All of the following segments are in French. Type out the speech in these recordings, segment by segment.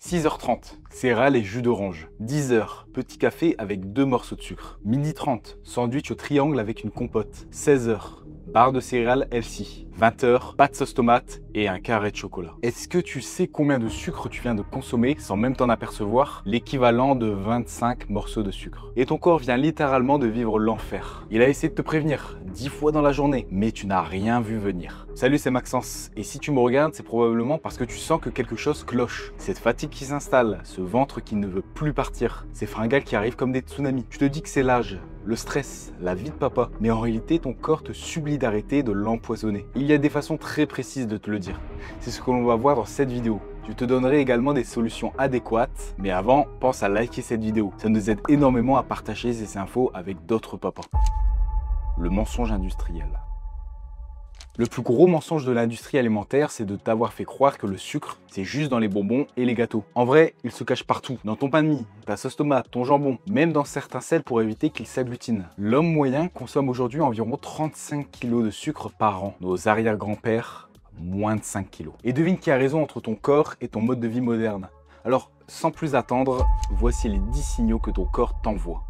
6h30, céréales et jus d'orange. 10h, petit café avec 2 morceaux de sucre. 12h30, sandwich au triangle avec une compote. 16h, barre de céréales healthy. 20h, pâte sauce tomate et un carré de chocolat. Est-ce que tu sais combien de sucre tu viens de consommer sans même t'en apercevoir? L'équivalent de 25 morceaux de sucre. Et ton corps vient littéralement de vivre l'enfer. Il a essayé de te prévenir 10 fois dans la journée, mais tu n'as rien vu venir. Salut, c'est Maxence. Et si tu me regardes, c'est probablement parce que tu sens que quelque chose cloche. Cette fatigue qui s'installe, ce ventre qui ne veut plus partir, ces fringales qui arrivent comme des tsunamis. Tu te dis que c'est l'âge, le stress, la vie de papa. Mais en réalité, ton corps te supplie d'arrêter de l'empoisonner. Il y a des façons très précises de te le dire. C'est ce que l'on va voir dans cette vidéo. Je te donnerai également des solutions adéquates. Mais avant, pense à liker cette vidéo. Ça nous aide énormément à partager ces infos avec d'autres papas. Le mensonge industriel. Le plus gros mensonge de l'industrie alimentaire, c'est de t'avoir fait croire que le sucre, c'est juste dans les bonbons et les gâteaux. En vrai, il se cache partout. Dans ton pain de mie, ta sauce tomate, ton jambon, même dans certains sels pour éviter qu'il s'agglutine. L'homme moyen consomme aujourd'hui environ 35 kg de sucre par an. Nos arrière-grands-pères, moins de 5 kg. Et devine qui a raison entre ton corps et ton mode de vie moderne. Alors, sans plus attendre, voici les 10 signaux que ton corps t'envoie.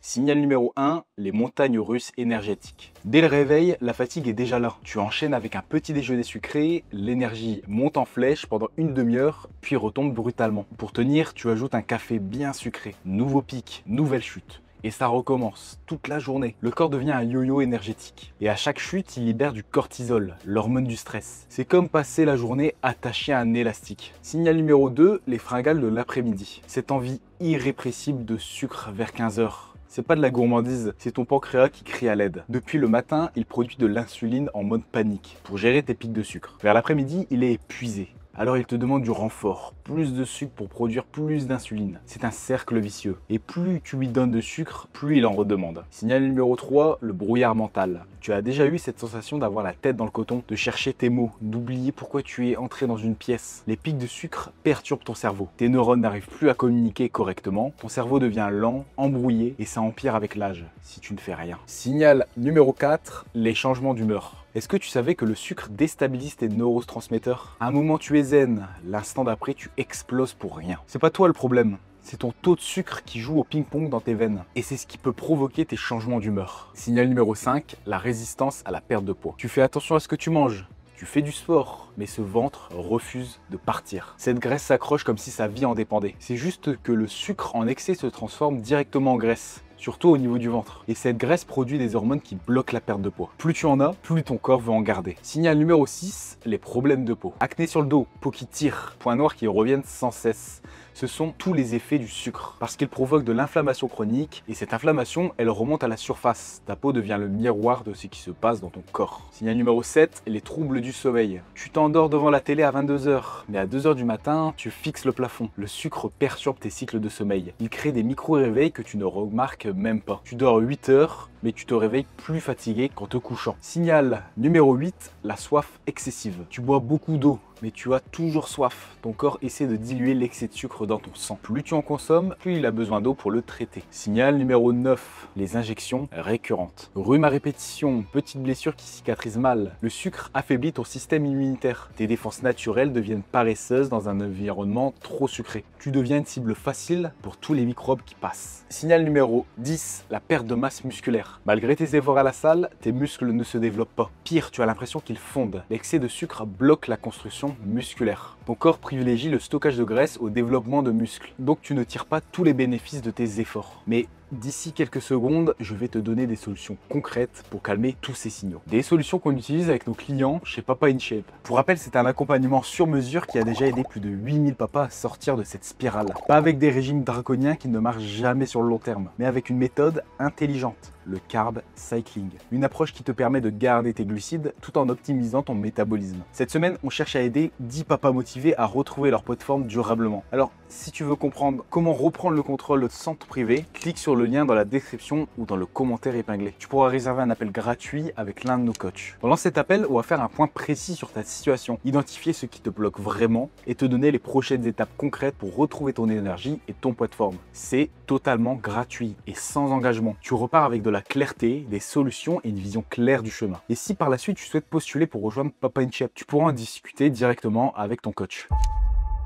Signal numéro 1, les montagnes russes énergétiques. Dès le réveil, la fatigue est déjà là. Tu enchaînes avec un petit déjeuner sucré, l'énergie monte en flèche pendant une demi-heure, puis retombe brutalement. Pour tenir, tu ajoutes un café bien sucré. Nouveau pic, nouvelle chute. Et ça recommence toute la journée. Le corps devient un yo-yo énergétique. Et à chaque chute, il libère du cortisol, l'hormone du stress. C'est comme passer la journée attaché à un élastique. Signal numéro 2, les fringales de l'après-midi. Cette envie irrépressible de sucre vers 15h. C'est pas de la gourmandise, c'est ton pancréas qui crie à l'aide. Depuis le matin, il produit de l'insuline en mode panique pour gérer tes pics de sucre. Vers l'après-midi, il est épuisé. Alors il te demande du renfort, plus de sucre pour produire plus d'insuline. C'est un cercle vicieux. Et plus tu lui donnes de sucre, plus il en redemande. Signal numéro 3, le brouillard mental. Tu as déjà eu cette sensation d'avoir la tête dans le coton, de chercher tes mots, d'oublier pourquoi tu es entré dans une pièce. Les pics de sucre perturbent ton cerveau. Tes neurones n'arrivent plus à communiquer correctement. Ton cerveau devient lent, embrouillé et ça empire avec l'âge, si tu ne fais rien. Signal numéro 4, les changements d'humeur. Est-ce que tu savais que le sucre déstabilise tes neurotransmetteurs? À un moment tu es zen, l'instant d'après tu exploses pour rien. C'est pas toi le problème, c'est ton taux de sucre qui joue au ping-pong dans tes veines. Et c'est ce qui peut provoquer tes changements d'humeur. Signal numéro 5, la résistance à la perte de poids. Tu fais attention à ce que tu manges. Tu fais du sport, mais ce ventre refuse de partir. Cette graisse s'accroche comme si sa vie en dépendait. C'est juste que le sucre en excès se transforme directement en graisse. Surtout au niveau du ventre. Et cette graisse produit des hormones qui bloquent la perte de poids. Plus tu en as, plus ton corps veut en garder. Signal numéro 6, les problèmes de peau. Acné sur le dos, peau qui tire, points noirs qui reviennent sans cesse. Ce sont tous les effets du sucre, parce qu'il provoque de l'inflammation chronique, et cette inflammation, elle remonte à la surface. Ta peau devient le miroir de ce qui se passe dans ton corps. Signal numéro 7, les troubles du sommeil. Tu t'endors devant la télé à 22h, mais à 2h du matin, tu fixes le plafond. Le sucre perturbe tes cycles de sommeil. Il crée des micro-réveils que tu ne remarques même pas. Tu dors 8 heures, mais tu te réveilles plus fatigué qu'en te couchant. Signal numéro 8, la soif excessive. Tu bois beaucoup d'eau, mais tu as toujours soif. Ton corps essaie de diluer l'excès de sucre dans ton sang. Plus tu en consommes, plus il a besoin d'eau pour le traiter. Signal numéro 9, les injections récurrentes. Rhume à répétition, petite blessure qui cicatrise mal. Le sucre affaiblit ton système immunitaire. Tes défenses naturelles deviennent paresseuses dans un environnement trop sucré. Tu deviens une cible facile pour tous les microbes qui passent. Signal numéro 10, la perte de masse musculaire. Malgré tes efforts à la salle, tes muscles ne se développent pas. Pire, tu as l'impression qu'ils fondent. L'excès de sucre bloque la construction musculaire. Ton corps privilégie le stockage de graisse au développement de muscles. Donc tu ne tires pas tous les bénéfices de tes efforts. Mais d'ici quelques secondes, je vais te donner des solutions concrètes pour calmer tous ces signaux. Des solutions qu'on utilise avec nos clients chez Papa in Shape. Pour rappel, c'est un accompagnement sur mesure qui a déjà aidé plus de 8000 papas à sortir de cette spirale. Pas avec des régimes draconiens qui ne marchent jamais sur le long terme, mais avec une méthode intelligente. Le carb cycling. Une approche qui te permet de garder tes glucides tout en optimisant ton métabolisme. Cette semaine, on cherche à aider 10 papas motivés à retrouver leur poids de forme durablement. Alors, si tu veux comprendre comment reprendre le contrôle sans te priver, clique sur le lien dans la description ou dans le commentaire épinglé. Tu pourras réserver un appel gratuit avec l'un de nos coachs. Pendant cet appel, on va faire un point précis sur ta situation, identifier ce qui te bloque vraiment et te donner les prochaines étapes concrètes pour retrouver ton énergie et ton poids de forme. C'est totalement gratuit et sans engagement. Tu repars avec de la clarté, des solutions et une vision claire du chemin. Et si par la suite tu souhaites postuler pour rejoindre Papa in Shape, tu pourras en discuter directement avec ton coach.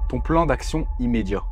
Ton plan d'action immédiat.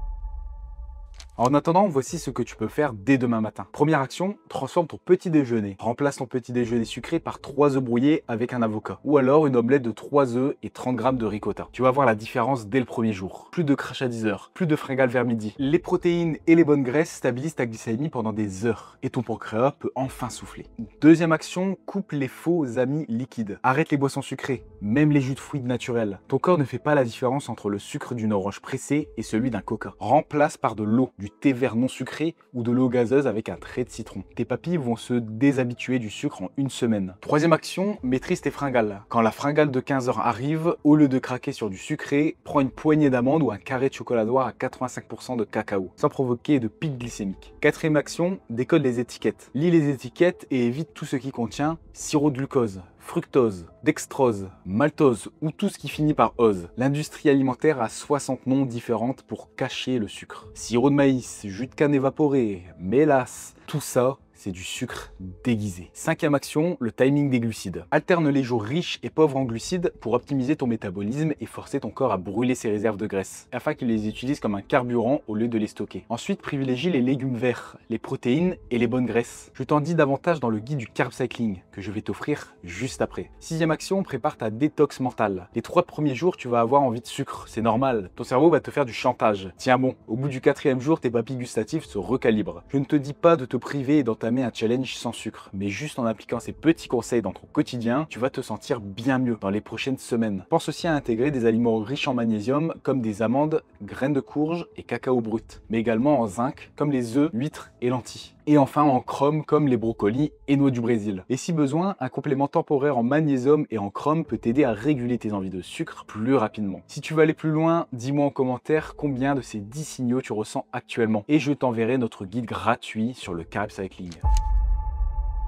En attendant, voici ce que tu peux faire dès demain matin. Première action, transforme ton petit déjeuner. Remplace ton petit déjeuner sucré par 3 œufs brouillés avec un avocat. Ou alors une omelette de 3 œufs et 30 g de ricotta. Tu vas voir la différence dès le premier jour. Plus de crash à 10 heures, plus de fringales vers midi. Les protéines et les bonnes graisses stabilisent ta glycémie pendant des heures. Et ton pancréas peut enfin souffler. Deuxième action, coupe les faux amis liquides. Arrête les boissons sucrées, même les jus de fruits naturels. Ton corps ne fait pas la différence entre le sucre d'une orange pressée et celui d'un coca. Remplace par de l'eau, du thé vert non sucré ou de l'eau gazeuse avec un trait de citron. Tes papilles vont se déshabituer du sucre en une semaine. Troisième action, maîtrise tes fringales. Quand la fringale de 15 heures arrive, au lieu de craquer sur du sucré, prends une poignée d'amandes ou un carré de chocolat noir à 85% de cacao, sans provoquer de pic glycémique. Quatrième action, décode les étiquettes. Lis les étiquettes et évite tout ce qui contient sirop de glucose, fructose, dextrose, maltose ou tout ce qui finit par ose. L'industrie alimentaire a 60 noms différents pour cacher le sucre. Sirop de maïs, jus de canne évaporé, mélasse, tout ça, c'est du sucre déguisé. Cinquième action, le timing des glucides. Alterne les jours riches et pauvres en glucides pour optimiser ton métabolisme et forcer ton corps à brûler ses réserves de graisse, afin qu'il les utilise comme un carburant au lieu de les stocker. Ensuite, privilégie les légumes verts, les protéines et les bonnes graisses. Je t'en dis davantage dans le guide du carb cycling que je vais t'offrir juste après. Sixième action, prépare ta détox mentale. Les 3 premiers jours, tu vas avoir envie de sucre, c'est normal. Ton cerveau va te faire du chantage. Tiens bon, au bout du 4e jour, tes papilles gustatives se recalibrent. Je ne te dis pas de te priver et d'entamer un challenge sans sucre, mais juste en appliquant ces petits conseils dans ton quotidien, tu vas te sentir bien mieux dans les prochaines semaines. Pense aussi à intégrer des aliments riches en magnésium comme des amandes, graines de courge et cacao brut, mais également en zinc comme les œufs, huîtres et lentilles. Et enfin en chrome comme les brocolis et noix du Brésil. Et si besoin, un complément temporaire en magnésium et en chrome peut t'aider à réguler tes envies de sucre plus rapidement. Si tu veux aller plus loin, dis-moi en commentaire combien de ces 10 signaux tu ressens actuellement et je t'enverrai notre guide gratuit sur le carb cycling.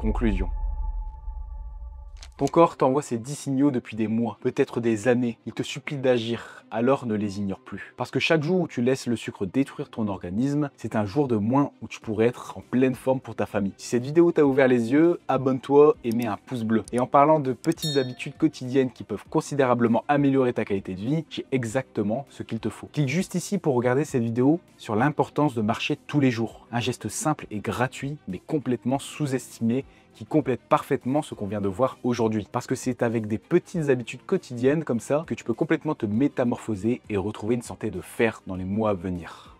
Conclusion. Ton corps t'envoie ces 10 signaux depuis des mois, peut-être des années. Il te supplie d'agir, alors ne les ignore plus. Parce que chaque jour où tu laisses le sucre détruire ton organisme, c'est un jour de moins où tu pourrais être en pleine forme pour ta famille. Si cette vidéo t'a ouvert les yeux, abonne-toi et mets un pouce bleu. Et en parlant de petites habitudes quotidiennes qui peuvent considérablement améliorer ta qualité de vie, j'ai exactement ce qu'il te faut. Clique juste ici pour regarder cette vidéo sur l'importance de marcher tous les jours. Un geste simple et gratuit, mais complètement sous-estimé, qui complète parfaitement ce qu'on vient de voir aujourd'hui. Parce que c'est avec des petites habitudes quotidiennes comme ça que tu peux complètement te métamorphoser et retrouver une santé de fer dans les mois à venir.